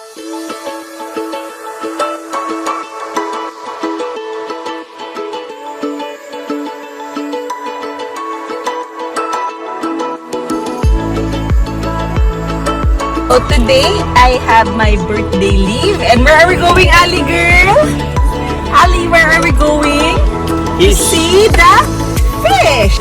So today, I have my birthday leave. And where are we going, Ali girl? Ali, where are we going? To see the fish.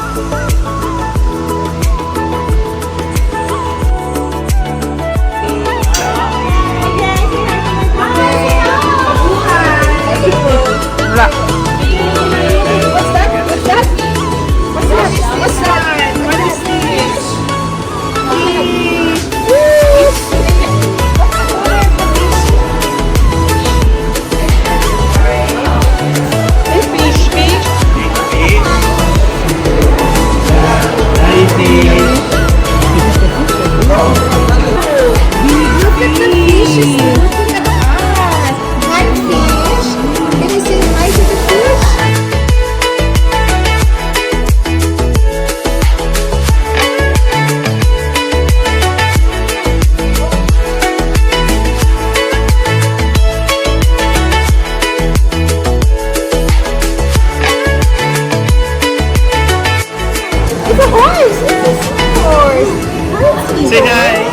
Say hi!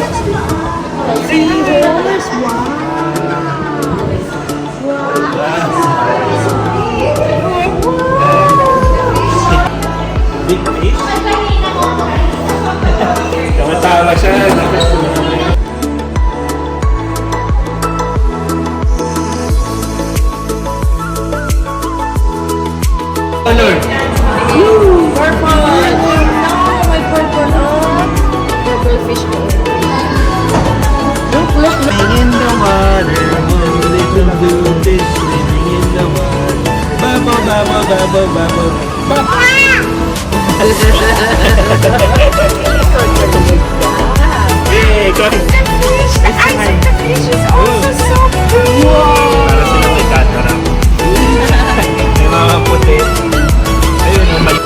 Big fish? Tumatawa siya. Color. Swimming in the water, one little blue fish swimming in the water. Bubble, bubble, bubble, bubble, bubble. Hey, go ahead. The eyes of the fish is also so pretty. Para silang may katarang. May mga puti. Ayun, yung may...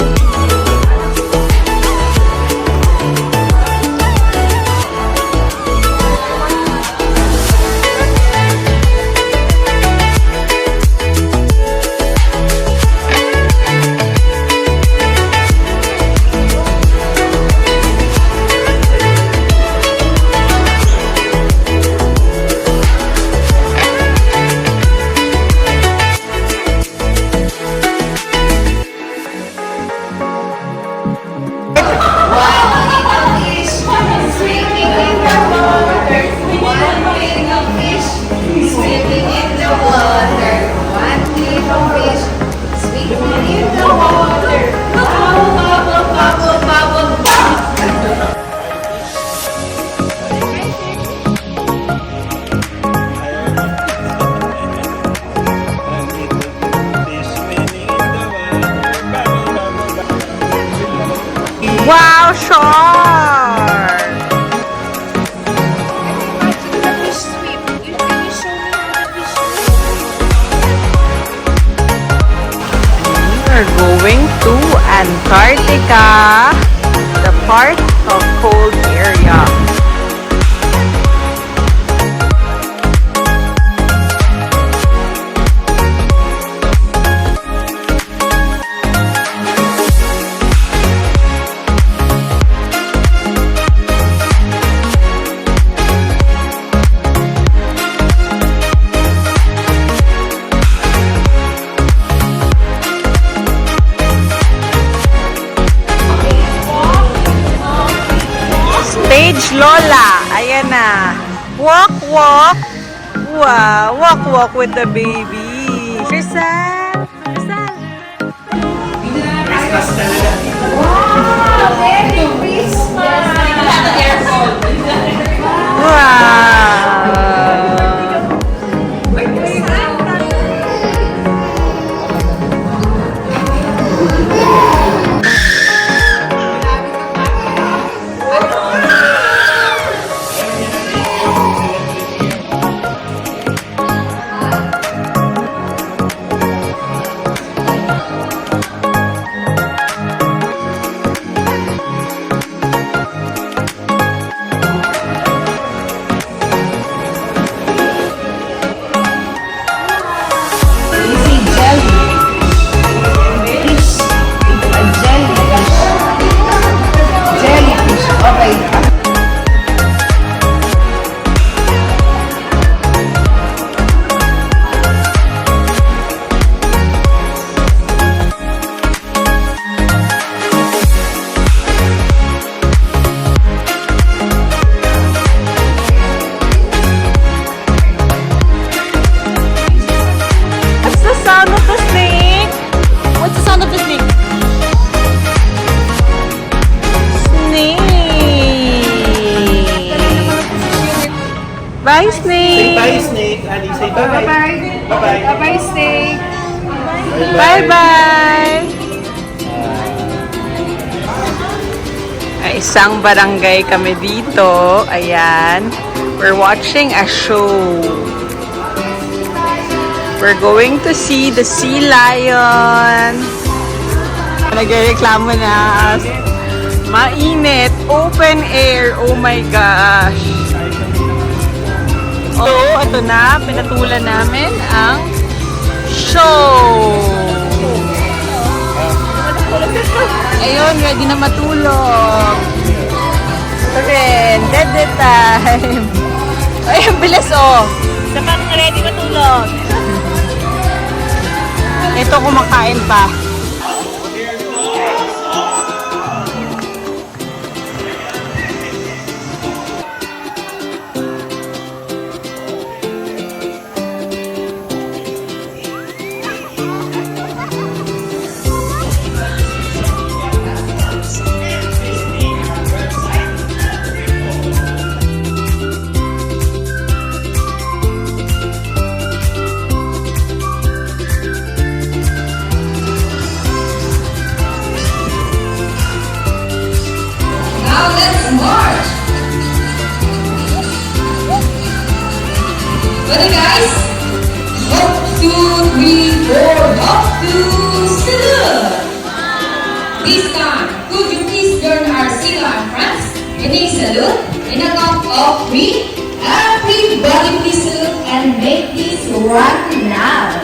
Wow, shark! We're going to Antarctica, the part of cold area. Stage Lola. Ayan na. Walk, walk. Wow. Walk, walk with the baby. Rizal. Rizal. Wow. Merry Christmas. Wow. Snake! bye, Snake. Ali, say bye. Bye-bye. Bye-bye. Bye-bye, Snake. Bye-bye! Ay, isang barangay kami dito. Ayan. We're watching a show. We're going to see the sea lion. Nagreklamo na. Mainit. Open air. Oh my gosh. Oh, ito na. Pinatulan namin ang show. Ayun, ready na matulog. Ito rin. Dead time. Ay, ang bilis oh. Saka ready matulog. Ito kumakain pa. Now let's march. Ready, guys? 1, 2, 3, 4. Up to salute. This time, could you please join our singer and friends in a salute in a count of 3? Everybody please salute and make this one loud.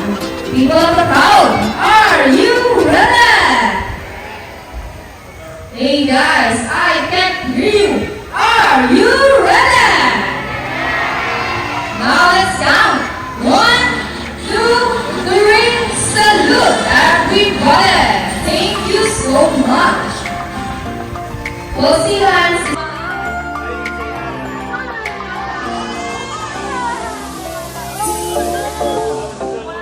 People of the crowd, are you ready? Hey guys, I can't hear you. Are you ready? Now let's count. 1, 2, 3, salute everybody. Thank you so much. We'll see you hands